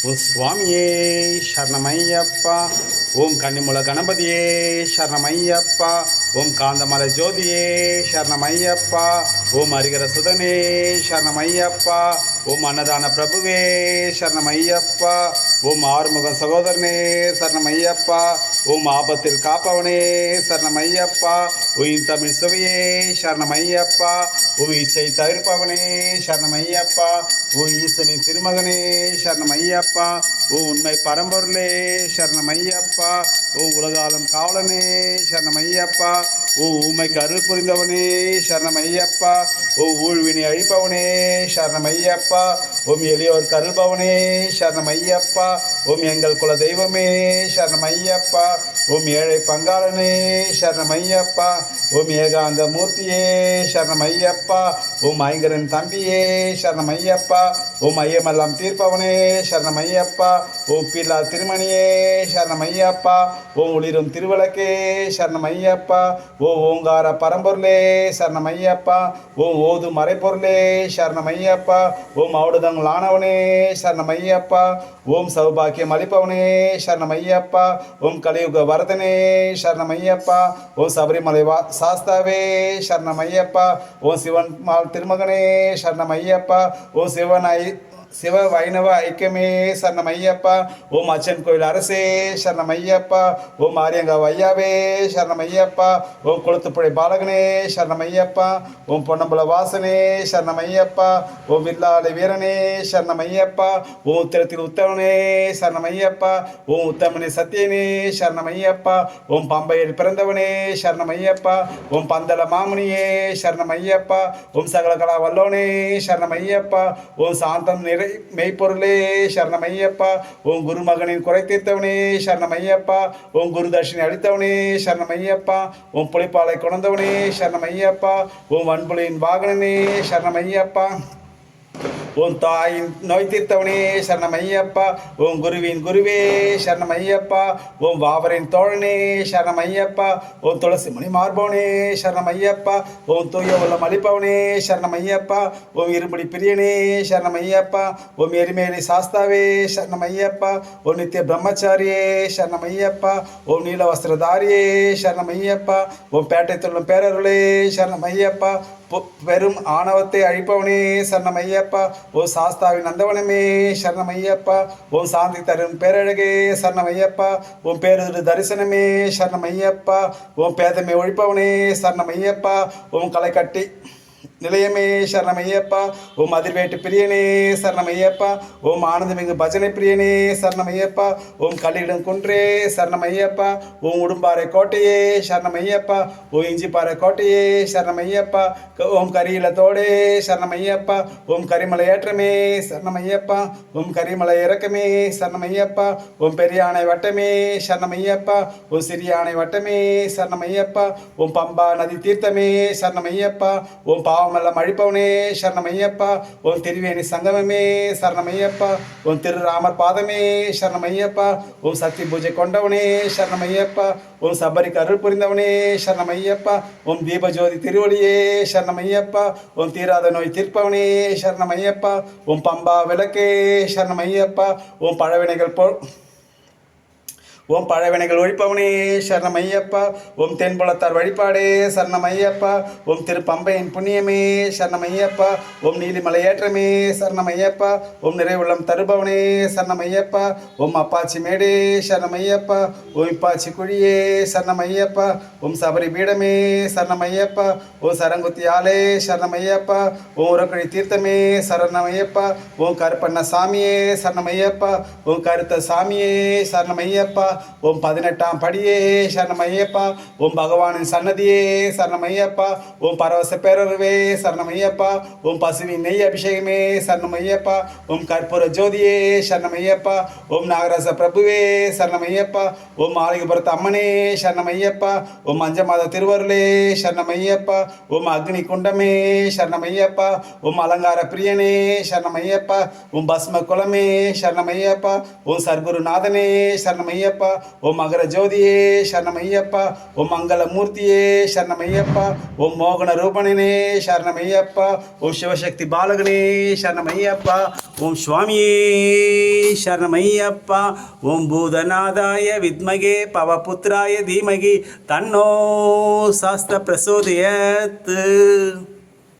ஓம் சுவாமியே சரணமையப்பா. ஓம் கன்னிமுல கணபதியே சரணமையப்பா. ஓம் காந்தமல ஜோதியே சரணமையப்பா. ஓம் ஹரிகர சுதனே சரணமையப்பா. ஓம் அன்னதான பிரபுவே சரணமையப்பா. ஓம் ஆறுமுக சகோதரனே சரணமையப்பா. ஓம் ஆபத்தில் காப்பவனே சரணமையப்பா. ஓம் தமிழ் சுவையே சரணமையப்பா. ஓம் இச்சை தவிர்ப்பவனே சரணமையப்பா. ஓம் ஈசனின் திருமகனே சரணமையப்பா. ஓம் உண்மை பரம்பொருளே சரணமையப்பா. ஓம் உலகாலம் காவலனே சரணமையப்பா. ஓம் ஊமைக்கு அருள் புரிந்தவனே சரணமையப்பா. ஓம் ஊழ்வினை அழிப்பவனே சரணமையப்பா. ஓம் எளியோர் கருள்பவனே சரணமையப்பா. ஓம் எங்கள் குல தெய்வமே சரணமையப்பா. ஓம் ஏழை பங்காளனே சரணமையப்பா. ஓம் ஏகாந்த மூர்த்தியே சரணமையப்பா. ஓம் ஐங்கரன் தம்பியே சரணமையப்பா. ஓம் ஐயமெல்லாம் தீர்ப்பவனே சரணமையப்பா. ஓம் பில்லா திருமணியே சரணமையப்பா. ஓம் ஒளிரும் திருவிளக்கே சரணமையப்பா. ஓம் ஓங்கார பரம்பொருளே சரணமையப்பா. ஓம் ஓது மறைப்பொருளே சரணமையப்பா. ஓம் ஆவுடுதங்கள் ஆனவனே சரணமையப்பா. ஓம் சௌபாக்கியம் அளிப்பவனே சரணமையப்பா. ஓம் கலியுக வரதனே சரணமையப்பா. ஓம் சபரிமலை சாஸ்தாவே சரணமையப்பா. ஓம் சிவன் மால் திருமகனே சரணமையப்பா. ஓம் சிவ வைணவ ஐக்கியமே சரணமையப்பா. ஓம் அச்சன் கோயில் அரசே சரணமையப்பா. ஓம் ஆரியங்கா ஐயாவே சரணமையப்பா. ஓம் கொளுத்துப்புழை பாலகனே சரணமையப்பா. ஓம் பொன்னம்பல வாசனே சரணமையப்பா. ஓம் வில்லாலை வீரனே சரணமையப்பா. ஓம் உத்திரத்தில் உத்தமனே சரணமையப்பா. ஓம் உத்தமனே சத்தியனே சரணமையப்பா. ஓம் பம்பையில் பிறந்தவனே சரணமையப்பா. ஓம் பந்தல மாமுனியே சரணமையப்பா. ஓம் சகல கலா வல்லோனே சரணமையப்பா. ஓம் சாந்தம் மெய்ப்பொருளே சரணமையப்பா. ஓம் குருமகனின் குறை தீர்த்தவனே சரணமையப்பா. ஓம் குரு தர்ஷினி அளித்தவனே சரணமையப்பா. ஓம் புலிப்பாலை கொணர்ந்தவனே சரணமையப்பா. ஓம் வன்புலியின் வாகனனே சரணமையப்பா. ஓம் தாயின் நோய் தீர்த்தவனே சரணமையப்பா. ஓம் குருவின் குருவே சரணமையப்பா. ஓம் வாவரின் தோழனே சரணமையப்பா. ஓம் துளசி மணி மார்பவனே சரணமையப்பா. ஓம் தூய உள்ளம் அளிப்பவனே சரணமையப்பா. ஓம் இருமுடி பிரியனே சரணமையப்பா. ஓம் எரிமேலி சாஸ்தாவே சரணமையப்பா. ஓம் நித்திய பிரம்மச்சாரியே சரணமையப்பா. ஓம் நீல வஸ்திரதாரியே சரணமையப்பா. ஓம் பேட்டை துள்ளும் பேரருளே சரணமையப்பா. பெரும் ஆணவத்தை அழிப்பவனே சரணமையப்பா. ஓ சாஸ்தாவின் நந்தவனமே சரணமையப்பா. ஓம் சாந்தி தரும் பேரழகே சரணமையப்பா. ஓம் பேரு தரிசனமே சரணமையப்பா. ஓம் பேதமை ஒழிப்பவனே சரணமையப்பா. ஓம் களை கட்டி நிலையமே சரணமையப்பா. ஓம் அதிர்வேட்டு பிரியனே சரணமையப்பா. ஓம் ஆனந்தமிகு பஜனை பிரியனே சரணமையப்பா. ஓம் கல்லிடம் குன்றே சரணமையப்பா. ஓம் உடும்பாறை கோட்டையே சரணமையப்பா. ஓம் இஞ்சிப்பாறை கோட்டையே சரணமையப்பா. ஓம் கரியலத்தோடே சரணமையப்பா. ஓம் கரிமலை ஏற்றமே சரணமையப்பா. ஓம் கரிமலை இறக்கமே சரணமையப்பா. ஓம் பெரியானை வட்டமே சரணமையப்பா. ஓம் சிறியானை வட்டமே சரணமையப்பா. ஓம் பம்பா நதி தீர்த்தமே சரணமையப்பா. ஓம் பாவமெல்லாம் அழிப்பவனே சரணமையப்பா. ஓம் திருவேணி சங்கமமே சரணமையப்பா. ஓம் திருராமர் பாதமே சரணமையப்பா. ஓம் சக்தி பூஜை கொண்டவனே சரணமையப்பா. ஓம் சபரிக்கு அருள் புரிந்தவனே சரணமையப்பா. ஓம் தீபஜோதி திருவொளியே சரணமையப்பா. ஓம் தீராத நோய் தீர்ப்பவனே சரணமையப்பா. ஓம் பம்பா விளக்கே சரணமையப்பா. ஓம் பழவினைகள் ஒழிப்பவனே சரணமையப்பா. ஓம் தென்புலத்தார் வழிபாடே சரணமையப்பா. ஓம் திருப்பம்பையின் புண்ணியமே சரணமையப்பா. ஓம் நீலிமலை ஏற்றமே சரணமையப்பா. ஓம் நிறைவுள்ளம் தருபவனே சரணமையப்பா. ஓம் அப்பாச்சி மேடே சரணமையப்பா. ஓம் இப்பாச்சி குழியே சரணமையப்பா. ஓம் சபரி பீடமே சரணமையப்பா. ஓம் சரங்குத்தி ஆலே சரணமையப்பா. ஓம் உரக்குழி தீர்த்தமே சரணமையப்பா. ஓம் கருப்பண்ண சாமியே சரணமையப்பா. ஓம் கருத்த சாமியே சரணமையப்பா. ஓம் 18ஆம் படியே சரணமையப்பா. ஓம் பகவானின் சன்னதியே சரணமையப்பா. ஓம் பரவச பேரருவே சரணமையப்பா. ஓம் பசுவின் நெய் அபிஷேகமே சரணமையப்பா. ஓம் கற்பூர ஜோதியே சரணமையப்பா. ஓம் நாகராச பிரபுவே சரணமையப்பா. ஓம் ஆலிகபுரத்து அம்மனே சரணமையப்பா. ஓம் மஞ்சமாத திருவருளே சரணமையப்பா. ஓம் அக்னி குண்டமே சரணமையப்பா. ஓம் அலங்கார பிரியனே சரணமையப்பா. ஓம் பஸ்ம குலமே சரணமையப்பா. ஓம் சர்க்குருநாதனே சரணமையப்பா. சரணமையப்பா. ஓம் மகர ஜோதியே சரணமையப்பா. ஓம் மங்களமூர்த்தியே சரணமையப்பா. ஓம் மோகன ரூபணனே சரணமையப்பா. ஓம் சிவசக்தி பாலகனே சரணமையப்பா. ஓம் சுவாமியே சரணமையப்பா. ஓம் பூதநாதாய வித்மகே பவபுத்ராய தீமகி தன்னோ சாஸ்திர பிரசோதயத்.